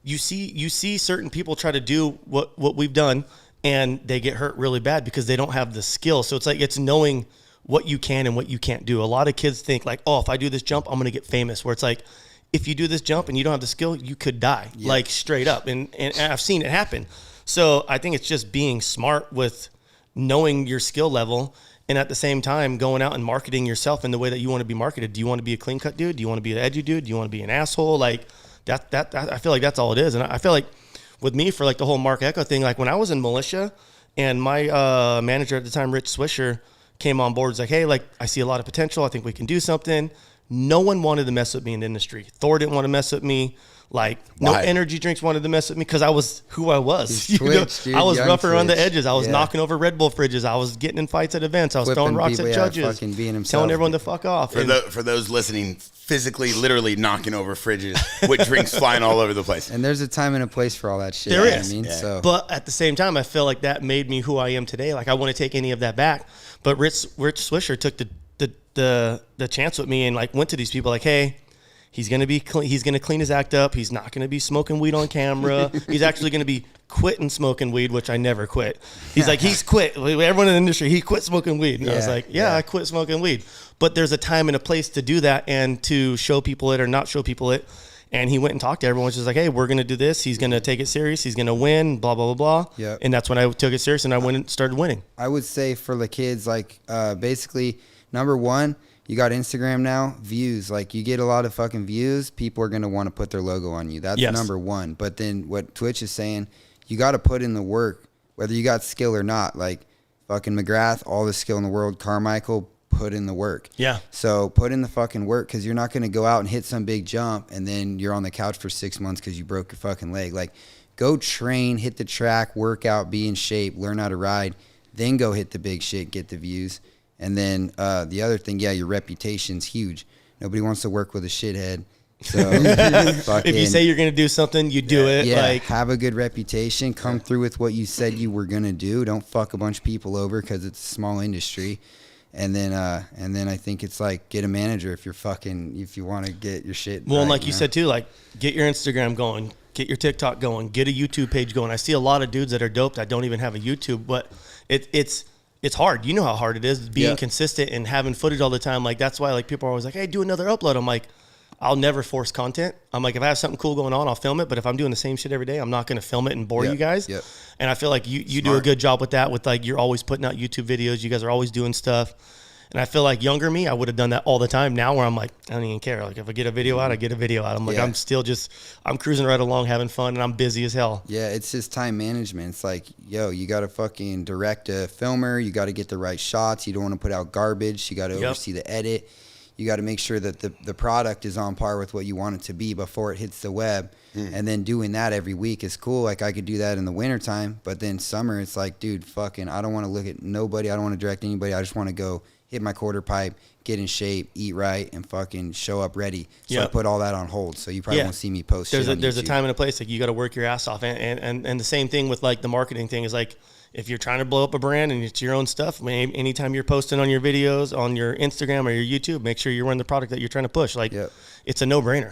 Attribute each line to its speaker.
Speaker 1: you see certain people try to do what we've done, and they get hurt really bad because they don't have the skill. So it's like, it's knowing what you can and what you can't do. A lot of kids think like, oh, if I do this jump, I'm going to get famous. Where it's like, if you do this jump and you don't have the skill, you could die, like straight up. And I've seen it happen. So I think it's just being smart with knowing your skill level, and at the same time going out and marketing yourself in the way that you want to be marketed. Do you want to be a clean cut dude? Do you want to be an edgy dude? Do you want to be an asshole? Like that I feel like that's all it is. And I feel like with me, for like the whole Mark Echo thing, like when I was in militia and my manager at the time, Rich Swisher, came on board, was like, hey, like I see a lot of potential. I think we can do something. No one wanted to mess with me in the industry. Thor didn't want to mess with me. Like no energy drinks wanted to mess with me because I was who I was.
Speaker 2: Twitch, dude,
Speaker 1: I was rough around the
Speaker 2: Twitch.
Speaker 1: edges. I was knocking over Red Bull fridges. I was getting in fights at events. I was throwing rocks at judges, telling everyone to fuck off.
Speaker 3: For those listening, physically, literally knocking over fridges with drinks flying all over the place.
Speaker 2: And there's a time and a place for all that shit.
Speaker 1: There is.
Speaker 2: I mean, so.
Speaker 1: But at the same time, I feel like that made me who I am today. Like I want to take any of that back. But Rich Swisher took the chance with me and like went to these people like, hey, he's going to be he's going to clean his act up. He's not going to be smoking weed on camera. He's actually going to be quitting smoking weed, which I never quit. He's like, he's quit. Everyone in the industry, he quit smoking weed. And I was like, I quit smoking weed. But there's a time and a place to do that and to show people it or not show people it. And he went and talked to everyone, just like, hey, we're going to do this. He's going to take it serious. He's going to win, blah, blah, blah, blah.
Speaker 2: Yep.
Speaker 1: And that's when I took it serious and I went and started winning.
Speaker 2: I would say for the kids, like basically, number one, you got Instagram now, views. Like you get a lot of fucking views, people are going to want to put their logo on you. That's number one. But then what Twitch is saying, you got to put in the work, whether you got skill or not. Like fucking McGrath, all the skill in the world. Carmichael, put in the work.
Speaker 1: Yeah.
Speaker 2: So put in the fucking work, because you're not going to go out and hit some big jump and then you're on the couch for 6 months because you broke your fucking leg. Like go train, hit the track, work out, be in shape, learn how to ride, then go hit the big shit, get the views. And then the other thing, your reputation's huge. Nobody wants to work with a shithead. So
Speaker 1: if you say you're going to do something, you do it.
Speaker 2: Yeah,
Speaker 1: like
Speaker 2: have a good reputation. Come through with what you said you were going to do. Don't fuck a bunch of people over because it's a small industry. And then I think it's like get a manager if you want to get your shit.
Speaker 1: Well,
Speaker 2: right,
Speaker 1: and like you said too, like get your Instagram going, get your TikTok going, get a YouTube page going. I see a lot of dudes that are dope that don't even have a YouTube, but it's hard. You know how hard it is being consistent and having footage all the time. Like that's why like people are always like, hey, do another upload. I'm like, I'll never force content. I'm like, if I have something cool going on, I'll film it. But if I'm doing the same shit every day, I'm not going to film it and bore you guys.
Speaker 2: Yep.
Speaker 1: And I feel like you do a good job with that. With like, you're always putting out YouTube videos. You guys are always doing stuff. And I feel like younger me, I would have done that all the time. Now where I'm like, I don't even care. Like if I get a video out, I get a video out. I'm like, I'm still I'm cruising right along, having fun, and I'm busy as hell.
Speaker 2: Yeah, it's just time management. It's like, you got to fucking direct a filmer. You got to get the right shots. You don't want to put out garbage. You got to oversee the edit. You got to make sure that the product is on par with what you want it to be before it hits the web. And then doing that every week is cool. Like I could do that in the wintertime, but then summer, it's like, dude, fucking, I don't want to look at nobody. I don't want to direct anybody. I just want to go hit my quarter pipe, get in shape, eat right, and fucking show up ready. So I put all that on hold. So you probably won't see me post shit on YouTube.
Speaker 1: There's a time and a place. Like you got to work your ass off. And the same thing with like the marketing thing is like, if you're trying to blow up a brand and it's your own stuff, anytime you're posting on your videos, on your Instagram or your YouTube, make sure you're wearing the product that you're trying to push. Like it's a no-brainer.